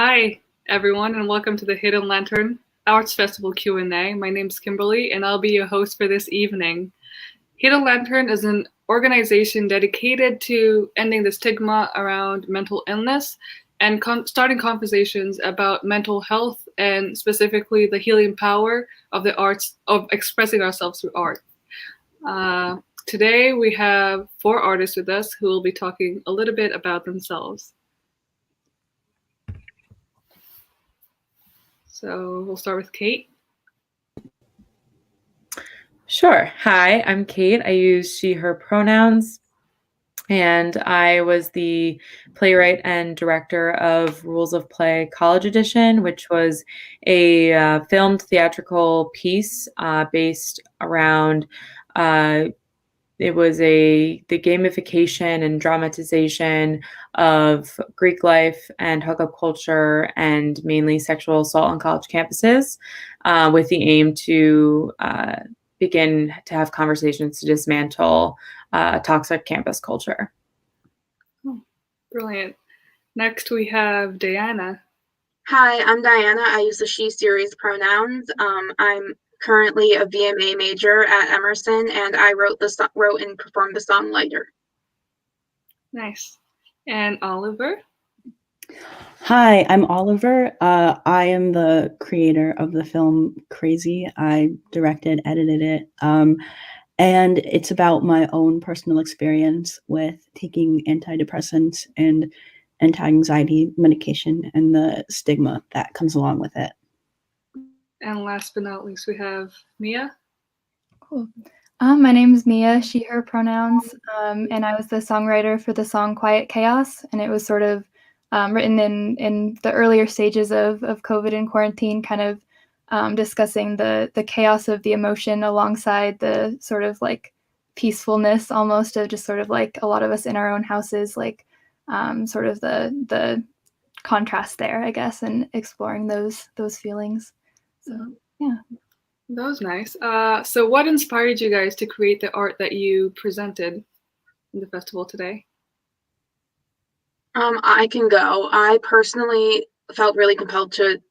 Hi, everyone, and welcome to the Hidden Lantern Arts Festival Q&A. My name's Kimberly, and I'll be your host for this evening. Hidden Lantern is an organization dedicated to ending the stigma around mental illness and starting conversations about mental health and specifically the healing power of the arts, of expressing ourselves through art. Today, we have 4 artists with us who will be talking a little bit about themselves. So we'll start with Kate. Sure. Hi, I'm Kate. I use she, her pronouns. And I was the playwright and director of Rules of Play College Edition, which was a filmed theatrical piece based around it was the gamification and dramatization of Greek life and hookup culture and mainly sexual assault on college campuses with the aim to begin to have conversations to dismantle toxic campus culture. Oh, brilliant. Next, we have Diana. Hi, I'm Diana. I use the she series pronouns. I'm currently a VMA major at Emerson, and I wrote and performed the song Lighter. Nice. And Oliver. Hi, I'm Oliver. I am the creator of the film Crazy. I directed, edited it, and it's about my own personal experience with taking antidepressants and anti-anxiety medication and the stigma that comes along with it. And last but not least, we have Mia. Cool. My name is Mia, she, her pronouns, and I was the songwriter for the song Quiet Chaos, and it was sort of written in the earlier stages of COVID and quarantine, kind of discussing the chaos of the emotion alongside the sort of like peacefulness almost of just sort of like a lot of us in our own houses, like sort of the contrast there, I guess, and exploring those feelings. So, yeah. That was nice. So what inspired you guys to create the art that you presented in the festival today? I can go. I personally felt really compelled to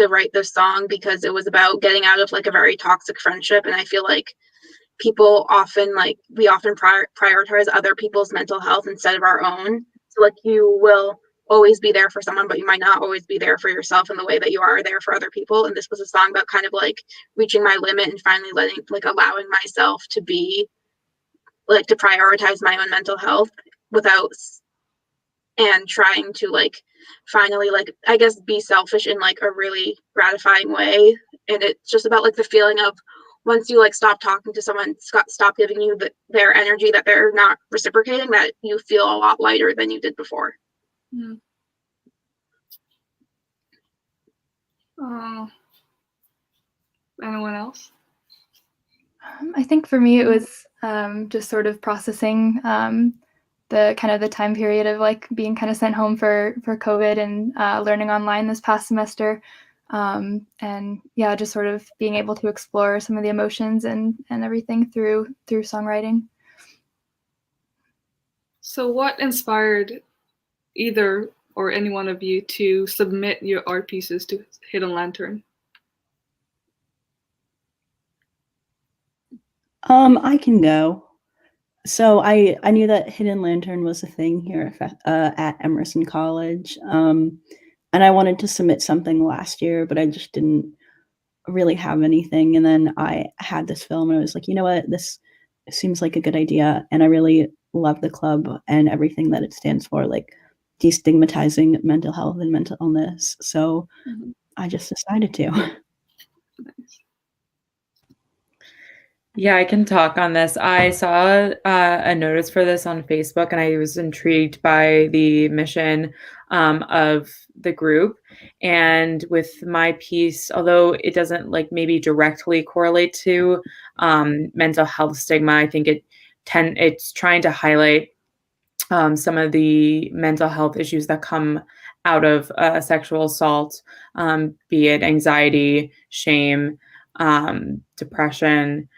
write this song because it was about getting out of like a very toxic friendship, and I feel like people often prioritize other people's mental health instead of our own. So like you will always be there for someone, but you might not always be there for yourself in the way that you are there for other people. And this was a song about kind of like reaching my limit and finally allowing myself to be like to prioritize my own mental health without and trying to like finally like I guess be selfish in like a really gratifying way. And it's just about like the feeling of once you like stop talking to someone, stop giving you their energy that they're not reciprocating, that you feel a lot lighter than you did before. Mm. Anyone else? I think for me it was just sort of processing the kind of the time period of like being kind of sent home for COVID and learning online this past semester. And yeah, just sort of being able to explore some of the emotions and everything through songwriting. So what inspired either or any one of you to submit your art pieces to Hidden Lantern? I can go. So I knew that Hidden Lantern was a thing here at Emerson College, and I wanted to submit something last year, but I just didn't really have anything. And then I had this film, and I was like, you know what, this seems like a good idea, and I really love the club and everything that it stands for, like destigmatizing mental health and mental illness. So I just decided to. Nice. Yeah, I can talk on this. I saw a notice for this on Facebook, and I was intrigued by the mission of the group. And with my piece, although it doesn't like maybe directly correlate to mental health stigma, I think it's trying to highlight some of the mental health issues that come out of sexual assault, be it anxiety, shame, depression,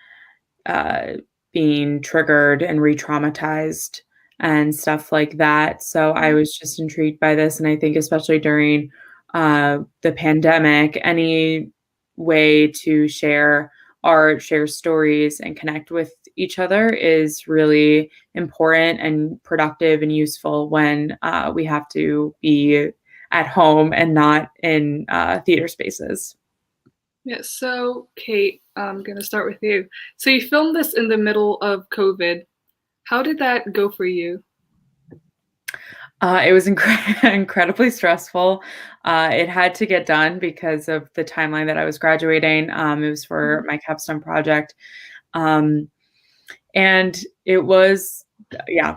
being triggered and re-traumatized and stuff like that. So I was just intrigued by this. And I think especially during the pandemic, any way to share art, share stories, and connect with each other is really important and productive and useful when we have to be at home and not in theater spaces. Yeah, so Kate, I'm going to start with you. So you filmed this in the middle of COVID. How did that go for you? It was incredibly stressful. It had to get done because of the timeline that I was graduating. It was for my capstone project. And it was,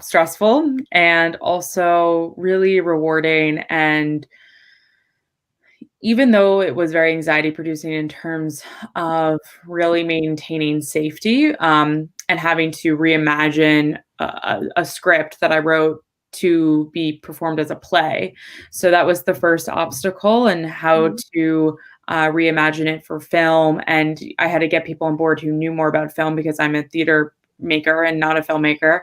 stressful and also really rewarding. And even though it was very anxiety producing in terms of really maintaining safety, and having to reimagine a script that I wrote to be performed as a play. So that was the first obstacle, and how to reimagine it for film. And I had to get people on board who knew more about film, because I'm a theater maker and not a filmmaker.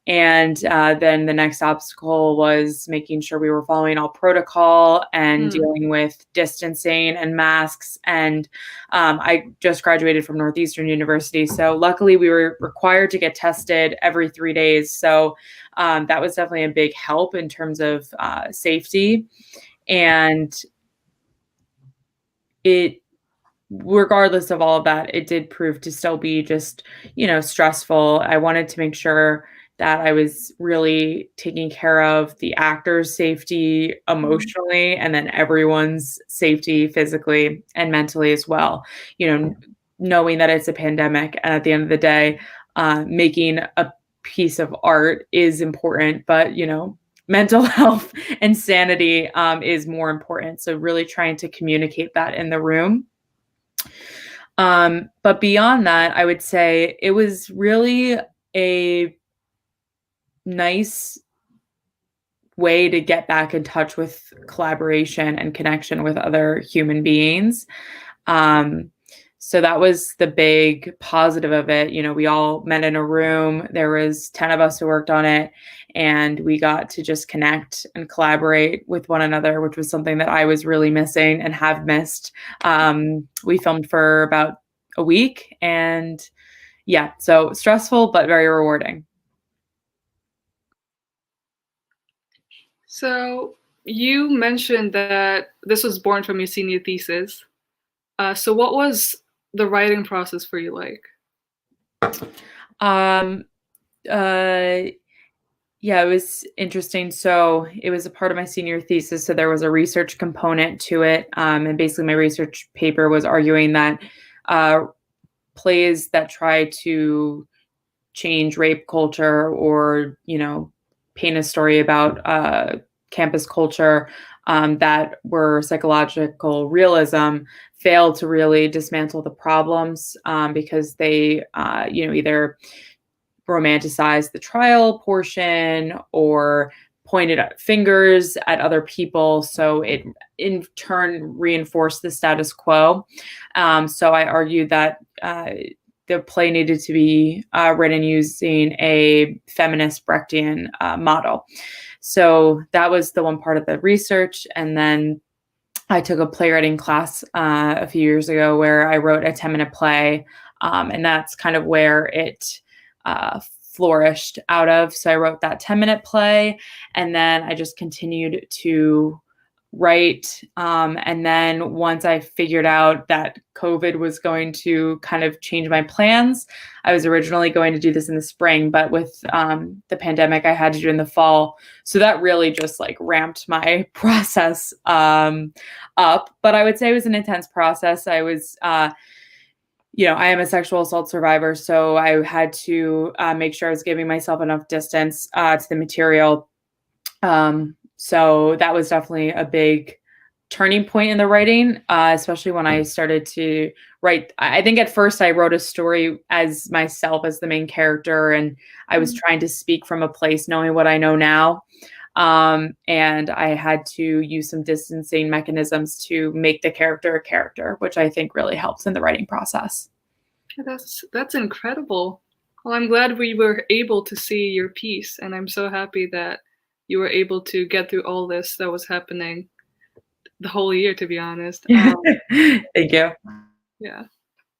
And then the next obstacle was making sure we were following all protocol and dealing with distancing and masks. And I just graduated from Northeastern University. So luckily we were required to get tested every 3 days. So that was definitely a big help in terms of safety. And regardless of all of that, it did prove to still be just, stressful. I wanted to make sure that I was really taking care of the actors' safety emotionally, and then everyone's safety physically and mentally as well. Knowing that it's a pandemic, and at the end of the day, making a piece of art is important, but mental health and sanity is more important. So really trying to communicate that in the room. But beyond that, I would say it was really a nice way to get back in touch with collaboration and connection with other human beings. So that was the big positive of it. We all met in a room. There was 10 of us who worked on it, and we got to just connect and collaborate with one another, which was something that I was really missing and have missed. We filmed for about a week, and so stressful, but very rewarding. So you mentioned that this was born from your senior thesis. So what was the writing process for you like? It was interesting. So it was a part of my senior thesis. So there was a research component to it. And basically my research paper was arguing that plays that try to change rape culture, or, paint a story about campus culture that were psychological realism, failed to really dismantle the problems because they, either romanticize the trial portion or pointed fingers at other people. So it in turn reinforced the status quo. So I argued that the play needed to be written using a feminist Brechtian model. So that was the one part of the research. And then I took a playwriting class a few years ago where I wrote a 10-minute play. And that's kind of where it flourished out of. So I wrote that 10-minute play, and then I just continued to write. And then once I figured out that COVID was going to kind of change my plans, I was originally going to do this in the spring, but with the pandemic, I had to do it in the fall. So that really just ramped my process up. But I would say it was an intense process. I was I am a sexual assault survivor, so I had to make sure I was giving myself enough distance to the material. So that was definitely a big turning point in the writing, especially when I started to write. I think at first I wrote a story as myself as the main character, and I was trying to speak from a place knowing what I know now. And I had to use some distancing mechanisms to make the character a character, which I think really helps in the writing process. That's incredible. Well, I'm glad we were able to see your piece, and I'm so happy that you were able to get through all this that was happening the whole year, to be honest. Thank you. Yeah.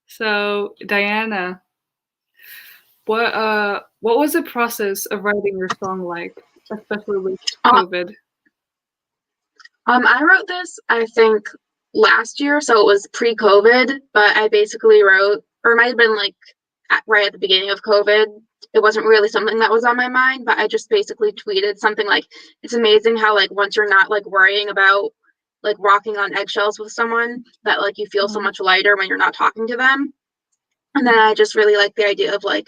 So Diana, what was the process of writing your song like, especially with COVID? I wrote this, I think, last year, so it was pre-COVID, but I basically wrote, or it might have been like right at the beginning of COVID. It wasn't really something that was on my mind, but I just basically tweeted something like, it's amazing how like once you're not like worrying about like walking on eggshells with someone, that like you feel so much lighter when you're not talking to them. And then I just really like the idea of like,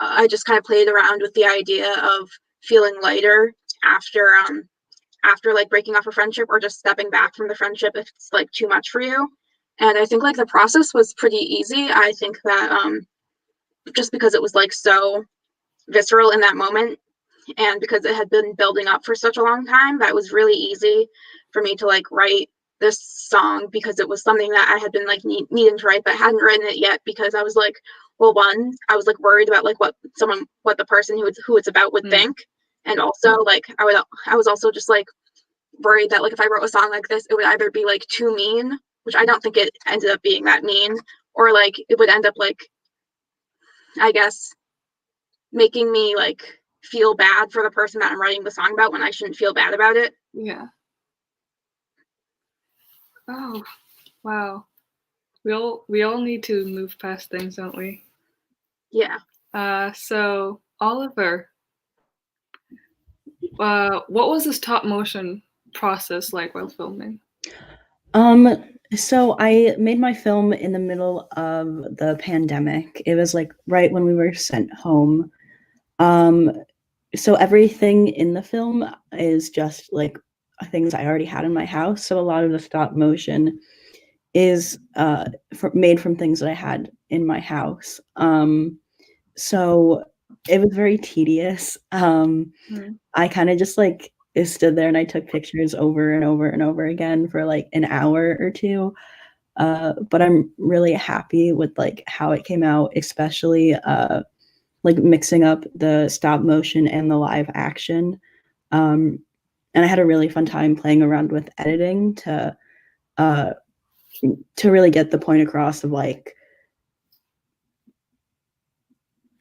I just kind of played around with the idea of feeling lighter after after like breaking off a friendship or just stepping back from the friendship if it's like too much for you. And I think like the process was pretty easy. I think that just because it was like so visceral in that moment and because it had been building up for such a long time, that was really easy for me to like write this song because it was something that I had been like needing to write but hadn't written it yet because I was like, well, one, I was like worried about like what the person who it's about would think. And also like I was also just like worried that like if I wrote a song like this, it would either be like too mean, which I don't think it ended up being that mean, or like it would end up like, I guess, making me like feel bad for the person that I'm writing the song about when I shouldn't feel bad about it. Yeah. Oh, wow. We all need to move past things, don't we? Yeah. So Oliver, what was the stop motion process like while filming? So I made my film in the middle of the pandemic. It was like right when we were sent home. So everything in the film is just like things I already had in my house. So a lot of the stop motion is made from things that I had in my house. So it was very tedious. I kind of just like stood there and I took pictures over and over and over again for like an hour or two. But I'm really happy with like how it came out, especially like mixing up the stop motion and the live action. And I had a really fun time playing around with editing to really get the point across of like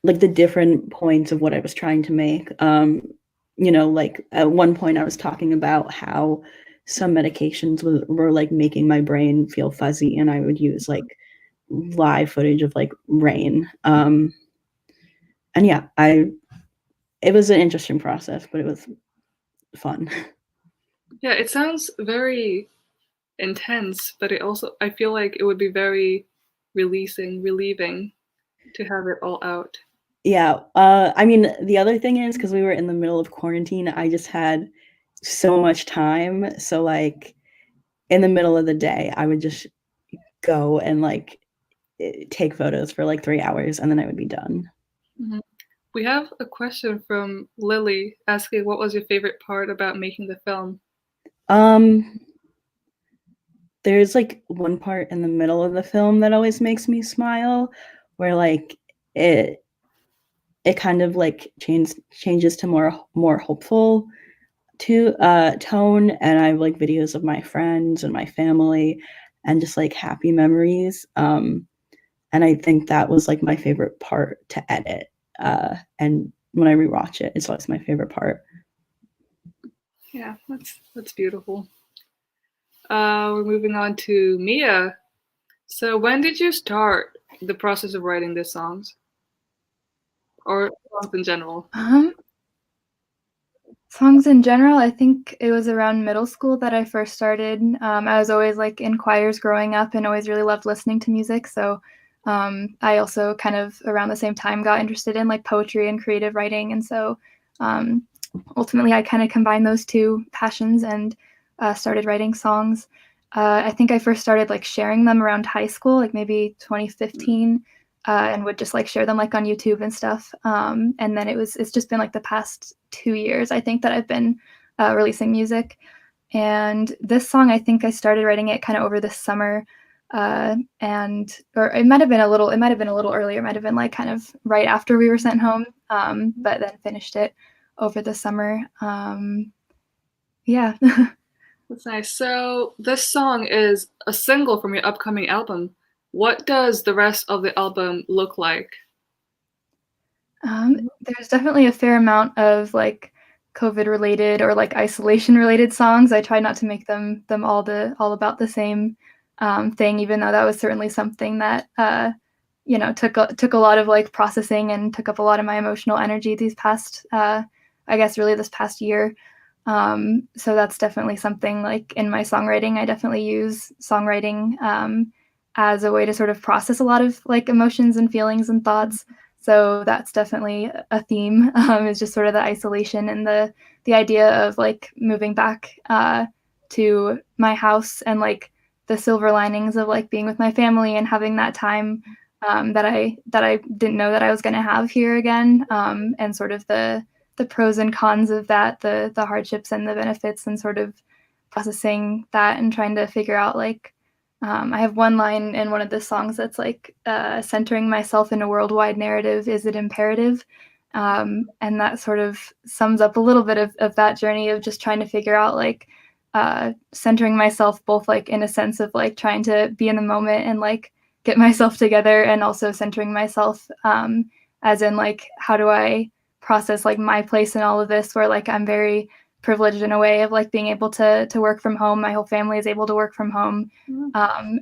the different points of what I was trying to make. You know, like at one point I was talking about how some medications were like making my brain feel fuzzy, and I would use like live footage of like rain. And yeah, it was an interesting process, but it was fun. Yeah, it sounds very intense, but I feel like it would be very relieving to have it all out. Yeah. I mean, the other thing is because we were in the middle of quarantine, I just had so much time. So like in the middle of the day, I would just go and like take photos for like 3 hours and then I would be done. Mm-hmm. We have a question from Lily asking, what was your favorite part about making the film? There's like one part in the middle of the film that always makes me smile where like it kind of like changes to more hopeful tone, and I have like videos of my friends and my family and just like happy memories. And I think that was like my favorite part to edit. And when I rewatch it, it's always my favorite part. Yeah, that's beautiful. We're moving on to Mia. So when did you start the process of writing these songs? Or songs in general? Songs in general, I think it was around middle school that I first started. I was always like in choirs growing up and always really loved listening to music. So I also kind of around the same time got interested in like poetry and creative writing. And so ultimately I kind of combined those two passions and started writing songs. I think I first started like sharing them around high school, like maybe 2015. And would just like share them like on YouTube and stuff. And then it's just been like the past 2 years, I think, that I've been releasing music. And this song, I think I started writing it kind of over this summer. Or it might have been a little earlier. It might have been like kind of right after we were sent home. But then finished it over the summer. Yeah. That's nice. So this song is a single from your upcoming album. What does the rest of the album look like? There's definitely a fair amount of like COVID related or like isolation related songs. I try not to make them all about the same thing, even though that was certainly something that took a lot of like processing and took up a lot of my emotional energy these past I guess really this past year. So that's definitely something like in my songwriting. I definitely use songwriting as a way to sort of process a lot of like emotions and feelings and thoughts. So that's definitely a theme. Is just sort of the isolation and the idea of like moving back to my house and like the silver linings of like being with my family and having that time that I didn't know that I was going to have here again, and sort of the pros and cons of that, the hardships and the benefits, and sort of processing that and trying to figure out like I have one line in one of the songs that's like centering myself in a worldwide narrative, is it imperative? And that sort of sums up a little bit of that journey of just trying to figure out like centering myself both like in a sense of like trying to be in the moment and like get myself together, and also centering myself as in like how do I process like my place in all of this, where like I'm very privileged in a way of like being able to work from home. My whole family is able to work from home,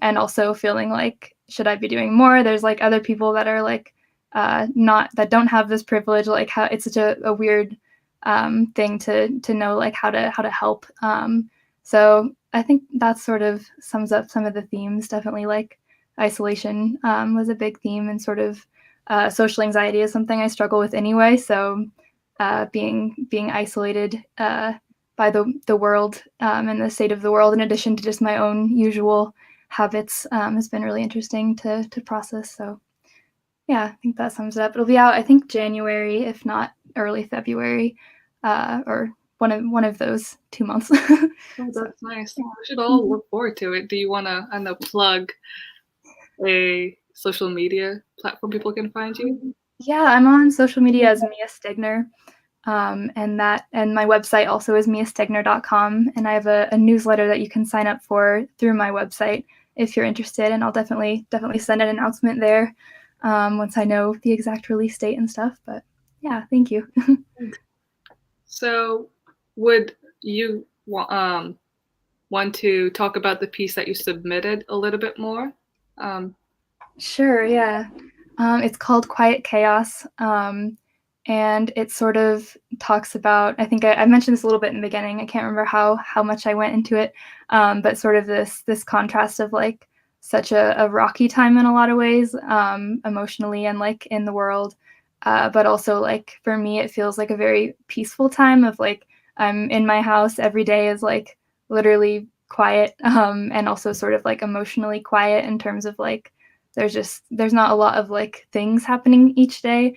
and also feeling like should I be doing more? There's like other people that are like not that don't have this privilege. Like how it's such a weird thing to know like how to help. So I think that sort of sums up some of the themes. Definitely like isolation was a big theme, and sort of social anxiety is something I struggle with anyway. So being isolated by the world and the state of the world, in addition to just my own usual habits, has been really interesting to process. So yeah, I think that sums it up. It'll be out, I think, January, if not early February, or one of those 2 months. Oh, that's nice. We should all look forward to it. Do you want to plug a social media platform people can find you? Yeah, I'm on social media as Mia Stegner. And my website also is miastegner.com, and I have a newsletter that you can sign up for through my website if you're interested, and I'll definitely send an announcement there once I know the exact release date and stuff. But yeah, thank you. So would you want to talk about the piece that you submitted a little bit more? Sure, yeah. It's called Quiet Chaos. And it sort of talks about, I think I mentioned this a little bit in the beginning. I can't remember how much I went into it, but sort of this contrast of like such a rocky time in a lot of ways, emotionally and like in the world, but also like for me it feels like a very peaceful time of like I'm in my house every day is like literally quiet, and also sort of like emotionally quiet in terms of like there's not a lot of like things happening each day.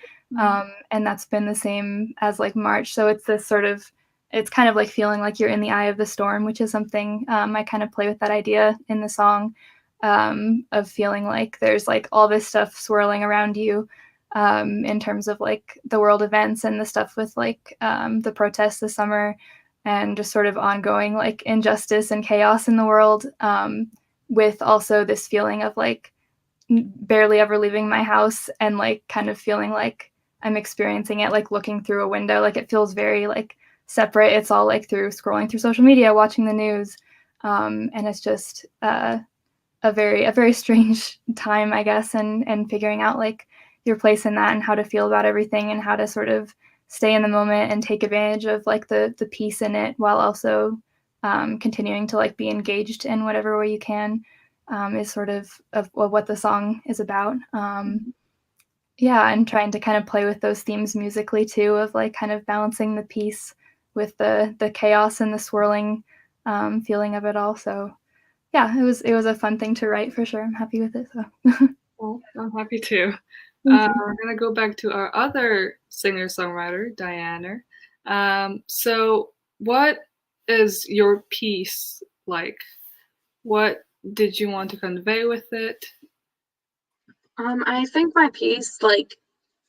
And that's been the same as like March. So it's this sort of, it's kind of like feeling like you're in the eye of the storm, which is something I kind of play with that idea in the song, of feeling like there's like all this stuff swirling around you, in terms of like the world events and the stuff with like the protests this summer, and just sort of ongoing like injustice and chaos in the world, with also this feeling of like barely ever leaving my house and like kind of feeling like I'm experiencing it like looking through a window. Like it feels very like separate. It's all like through scrolling through social media, watching the news, and it's just a very strange time, I guess, and figuring out like your place in that and how to feel about everything and how to sort of stay in the moment and take advantage of like the peace in it, while also continuing to like be engaged in whatever way you can, is sort of what the song is about. Yeah, and trying to kind of play with those themes musically too, of like kind of balancing the peace with the chaos and the swirling feeling of it all. So yeah, it was a fun thing to write for sure. I'm happy with it. So Well, I'm happy too. thank you. We're gonna go back to our other singer-songwriter, Diana. So what is your piece like? What did you want to convey with it? I think my piece, like,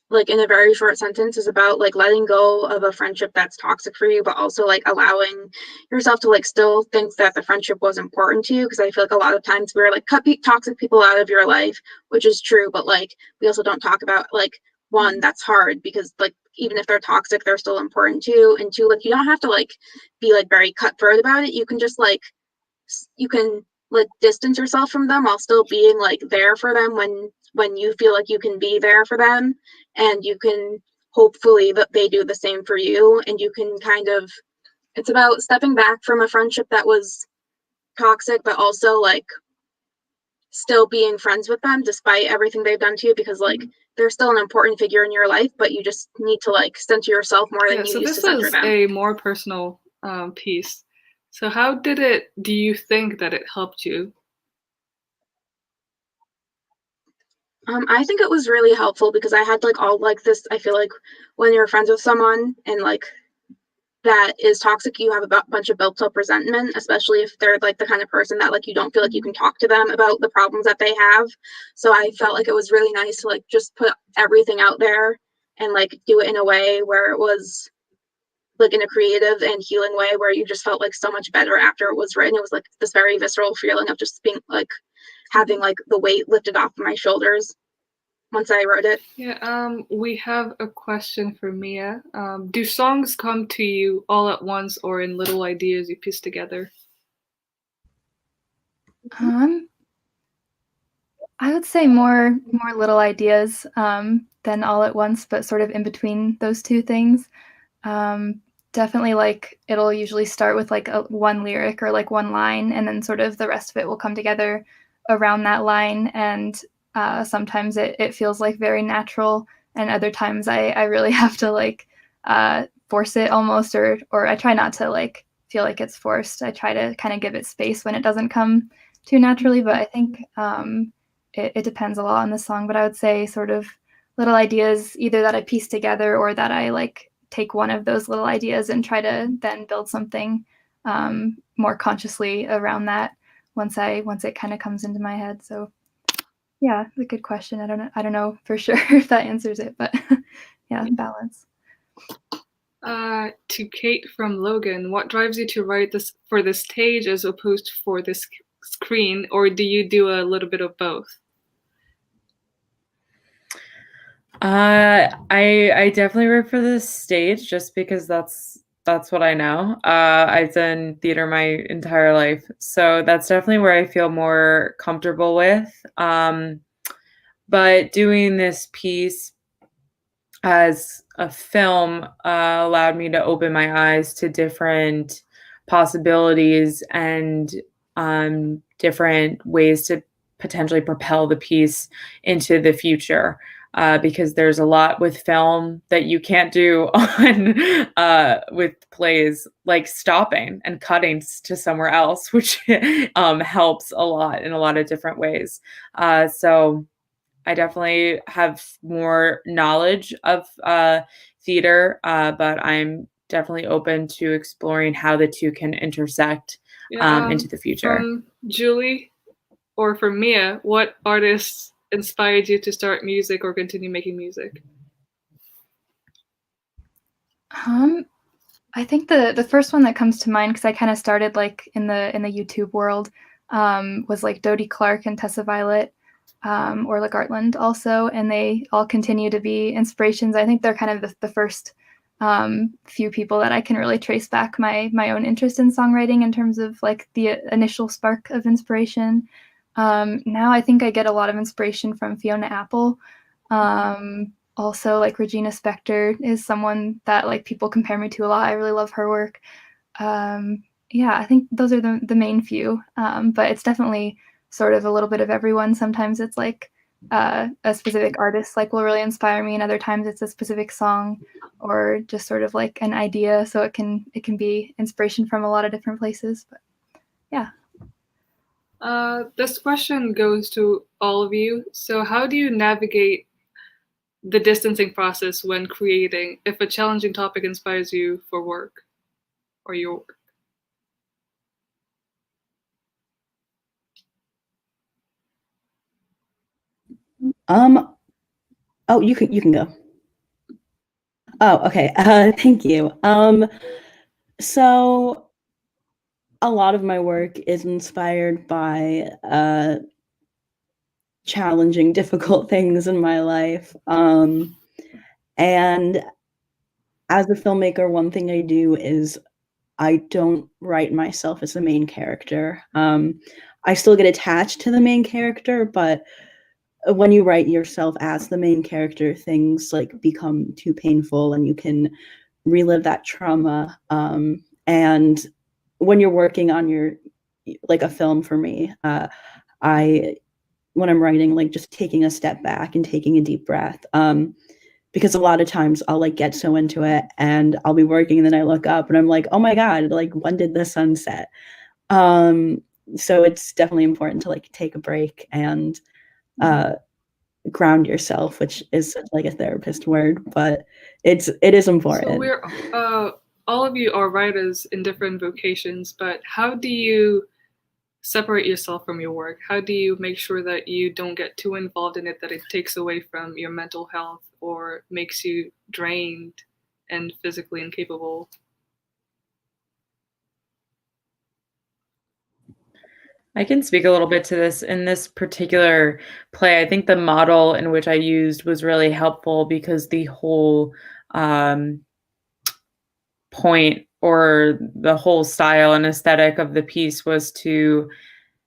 like in a very short sentence, is about like letting go of a friendship that's toxic for you, but also like allowing yourself to like still think that the friendship was important to you. Because I feel like a lot of times we're like cut toxic people out of your life, which is true, but like we also don't talk about like, one, that's hard because like even if they're toxic, they're still important to you, and two, like you don't have to like be like very cutthroat about it. You can just like you can like distance yourself from them while still being like there for them when you feel like you can be there for them, and you can hopefully that they do the same for you, and you can kind of, it's about stepping back from a friendship that was toxic, but also like still being friends with them despite everything they've done to you, because like they're still an important figure in your life, but you just need to like center yourself more than Yeah, you so used to this center is them. a more personal piece. So how do you think that it helped you? I think it was really helpful because I had like all like this, I feel like when you're friends with someone and like that is toxic, you have a bunch of built up resentment, especially if they're like the kind of person that like you don't feel like you can talk to them about the problems that they have. So I felt like it was really nice to like just put everything out there and like do it in a way where it was like in a creative and healing way, where you just felt like so much better after it was written. It was like this very visceral feeling of just being like having like the weight lifted off my shoulders once I wrote it. Yeah, we have a question for Mia. Do songs come to you all at once or in little ideas you piece together? Um, I would say more little ideas than all at once, but sort of in between those two things. Um, Definitely like it'll usually start with like one lyric or like one line, and then sort of the rest of it will come together around that line. And sometimes it feels like very natural, and other times I really have to like force it almost, or I try not to like feel like it's forced. I try to kind of give it space when it doesn't come too naturally. But I think it depends a lot on the song. But I would say sort of little ideas either that I piece together or that I like take one of those little ideas and try to then build something more consciously around that once it kind of comes into my head. So yeah, it's a good question. I don't know for sure if that answers it, but yeah, balance. To Kate from Logan, what drives you to write this for the stage as opposed to for this screen, or do you do a little bit of both? I definitely work for the stage just because that's what I know. I've done theater my entire life, so that's definitely where I feel more comfortable with. But doing this piece as a film allowed me to open my eyes to different possibilities and different ways to potentially propel the piece into the future. Because there's a lot with film that you can't do on with plays, like stopping and cutting to somewhere else, which helps a lot in a lot of different ways. So I definitely have more knowledge of theater, but I'm definitely open to exploring how the two can intersect Yeah, into the future. from Julie or from Mia, what artists inspired you to start music or continue making music? I think the first one that comes to mind, because I kind of started like in the YouTube world, was like Dodie Clark and Tessa Violet, or like Gartland also, and they all continue to be inspirations. I think they're kind of the first few people that I can really trace back my own interest in songwriting in terms of like the initial spark of inspiration. Now I think I get a lot of inspiration from Fiona Apple. Also, like Regina Spektor is someone that like people compare me to a lot. I really love her work. Yeah, I think those are the main few. But it's definitely sort of a little bit of everyone. Sometimes it's like a specific artist like will really inspire me, and other times it's a specific song or just sort of like an idea. So it can be inspiration from a lot of different places. But yeah. This question goes to all of you. So how do you navigate the distancing process when creating if a challenging topic inspires you for work or your work? Oh, you can go. Oh, okay. Thank you. So a lot of my work is inspired by challenging, difficult things in my life. And as a filmmaker, one thing I do is I don't write myself as the main character. I still get attached to the main character, but when you write yourself as the main character, things like become too painful and you can relive that trauma. And when you're working on your, like a film for me, I, when I'm writing, like just taking a step back and taking a deep breath. Because a lot of times I'll like get so into it and I'll be working and then I look up and I'm like, oh my God, like when did the sun set? So it's definitely important to like take a break and ground yourself, which is like a therapist word, but it is important. So we're all of you are writers in different vocations, but how do you separate yourself from your work? How do you make sure that you don't get too involved in it, that it takes away from your mental health or makes you drained and physically incapable? I can speak a little bit to this. In this particular play, I think the model in which I used was really helpful because the whole point or the whole style and aesthetic of the piece was to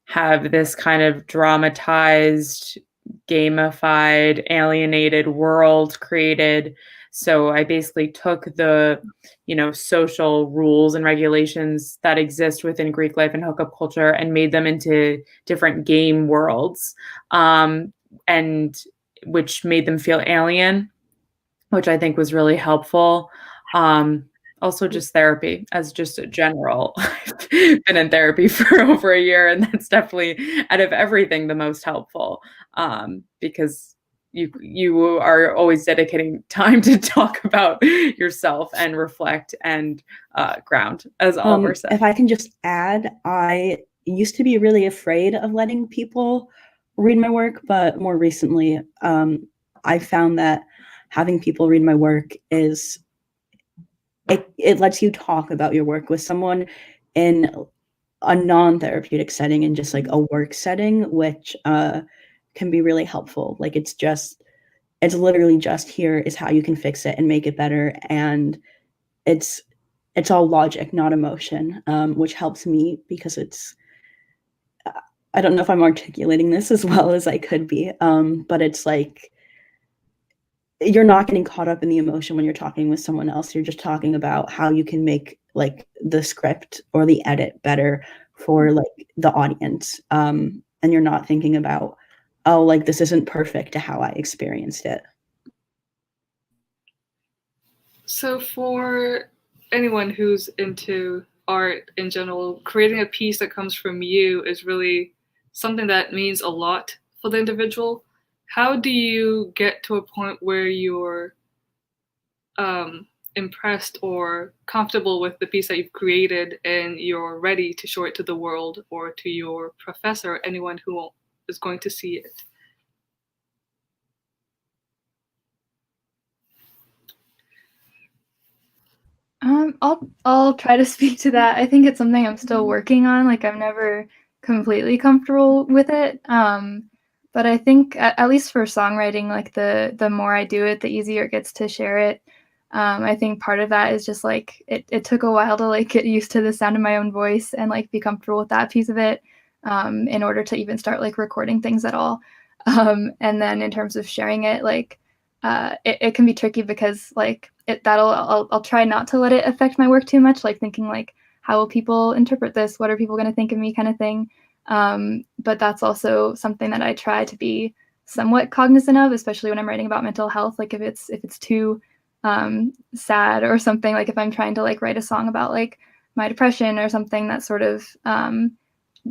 have this kind of dramatized, gamified, alienated world created. So I basically took the, social rules and regulations that exist within Greek life and hookup culture and made them into different game worlds, and which made them feel alien, which I think was really helpful. Also just therapy as just a general. I've been in therapy for over a year, and that's definitely out of everything the most helpful, because you are always dedicating time to talk about yourself and reflect and ground, as Oliver said. If I can just add, I used to be really afraid of letting people read my work, but more recently, I found that having people read my work is it lets you talk about your work with someone in a non-therapeutic setting and just like a work setting, which can be really helpful. Like it's literally just here is how you can fix it and make it better. And it's all logic, not emotion, which helps me because I don't know if I'm articulating this as well as I could be, but it's like, you're not getting caught up in the emotion when you're talking with someone else. You're just talking about how you can make like the script or the edit better for like the audience. And you're not thinking about, oh, like this isn't perfect to how I experienced it. So for anyone who's into art in general, creating a piece that comes from you is really something that means a lot for the individual. How do you get to a point where you're impressed or comfortable with the piece that you've created and you're ready to show it to the world or to your professor or anyone who is going to see it? I'll try to speak to that. I think it's something I'm still working on. Like I'm never completely comfortable with it. But I think at least for songwriting, like the more I do it, the easier it gets to share it. I think part of that is just like it took a while to like get used to the sound of my own voice and like be comfortable with that piece of it, in order to even start like recording things at all. And then in terms of sharing it, like it can be tricky because like I'll try not to let it affect my work too much, like thinking like, how will people interpret this? What are people going to think of me kind of thing. But that's also something that I try to be somewhat cognizant of, especially when I'm writing about mental health. Like if it's too sad or something, like if I'm trying to like write a song about like my depression or something that sort of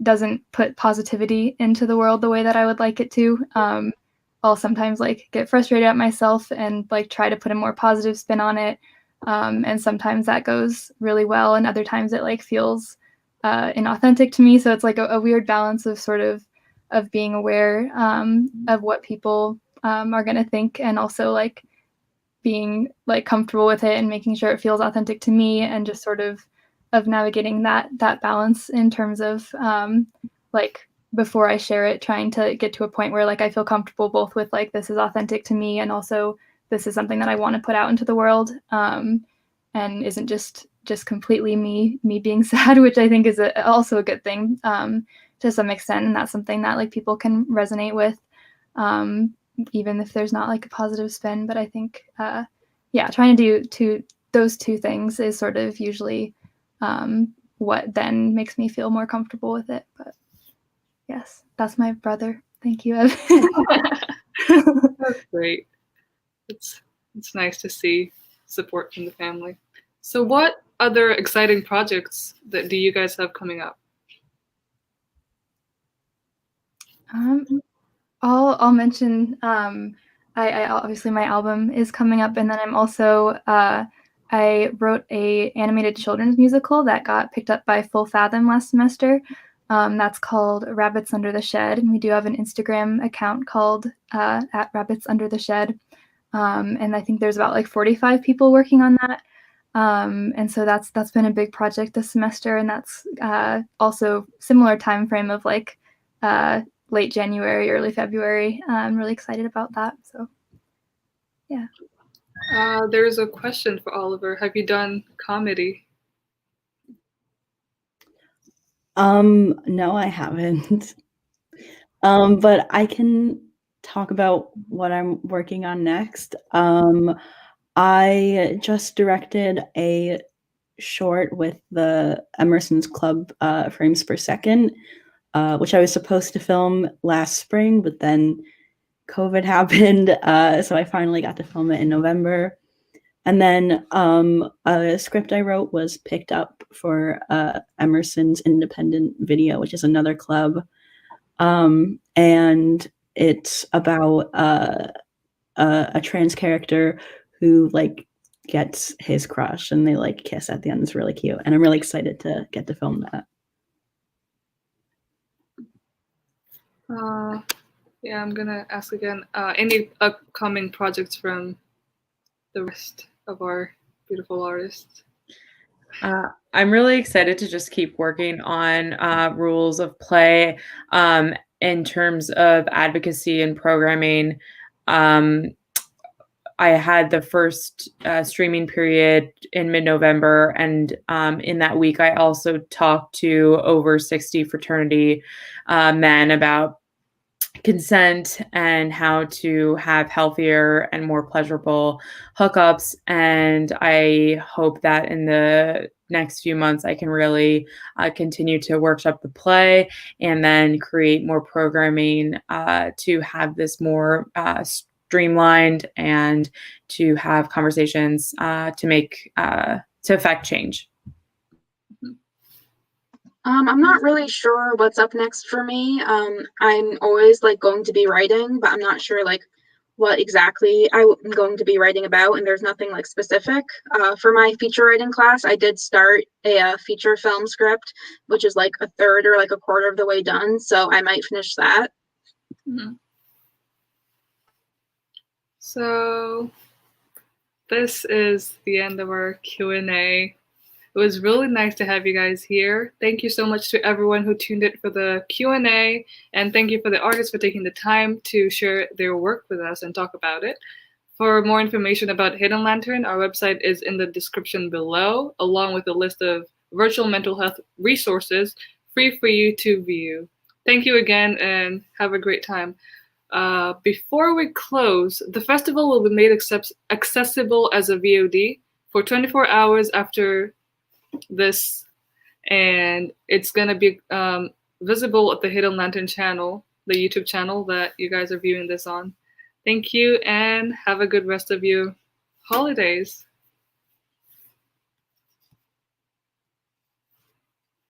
doesn't put positivity into the world the way that I would like it to, I'll sometimes like get frustrated at myself and like try to put a more positive spin on it. And sometimes that goes really well, and other times it like feels inauthentic to me. So it's like a weird balance of sort of being aware of what people are going to think, and also like being like comfortable with it and making sure it feels authentic to me, and just sort of navigating that balance in terms of like before I share it, trying to get to a point where like I feel comfortable both with like this is authentic to me and also this is something that I want to put out into the world, and isn't just completely me being sad, which I think is also a good thing to some extent, and that's something that like people can resonate with, even if there's not like a positive spin. But I think trying to do those two things is sort of usually what then makes me feel more comfortable with it. But yes, that's my brother. Thank you, Evan. That's great. It's nice to see support from the family. So what other exciting projects do you guys have coming up? I'll mention I obviously my album is coming up, and then I'm also I wrote a animated children's musical that got picked up by Full Fathom last semester. That's called Rabbits Under the Shed, and we do have an Instagram account called at Rabbits Under the Shed, and I think there's about like 45 people working on that. And so that's been a big project this semester, and that's also similar time frame of like late January, early February. I'm really excited about that. So, yeah. There's a question for Oliver. Have you done comedy? No, I haven't. But I can talk about what I'm working on next. I just directed a short with the Emerson's Club, Frames Per Second, which I was supposed to film last spring, but then COVID happened, so I finally got to film it in November. And then a script I wrote was picked up for Emerson's Independent Video, which is another club. And it's about a trans character who like gets his crush and they like kiss at the end. It's really cute. And I'm really excited to get to film that. Yeah, I'm gonna ask again. Any upcoming projects from the rest of our beautiful artists? I'm really excited to just keep working on rules of play in terms of advocacy and programming. I had the first streaming period in mid-November, and in that week, I also talked to over 60 fraternity men about consent and how to have healthier and more pleasurable hookups. And I hope that in the next few months, I can really continue to workshop the play and then create more programming to have this more streamlined and to have conversations to make to affect change. I'm not really sure what's up next for me. I'm always like going to be writing, but I'm not sure like what exactly I'm going to be writing about, and there's nothing like specific. For my feature writing class, I did start a feature film script, which is like a third or like a quarter of the way done, so I might finish that. Mm-hmm. So this is the end of our Q&A. It was really nice to have you guys here. Thank you so much to everyone who tuned in for the Q&A, and thank you for the artists for taking the time to share their work with us and talk about it. For more information about Hidden Lantern, our website is in the description below, along with a list of virtual mental health resources free for you to view. Thank you again, and have a great time. Before we close, the festival will be made accessible as a VOD for 24 hours after this, and it's going to be visible at the Hidden Lantern channel, the YouTube channel that you guys are viewing this on. Thank you, and have a good rest of your holidays.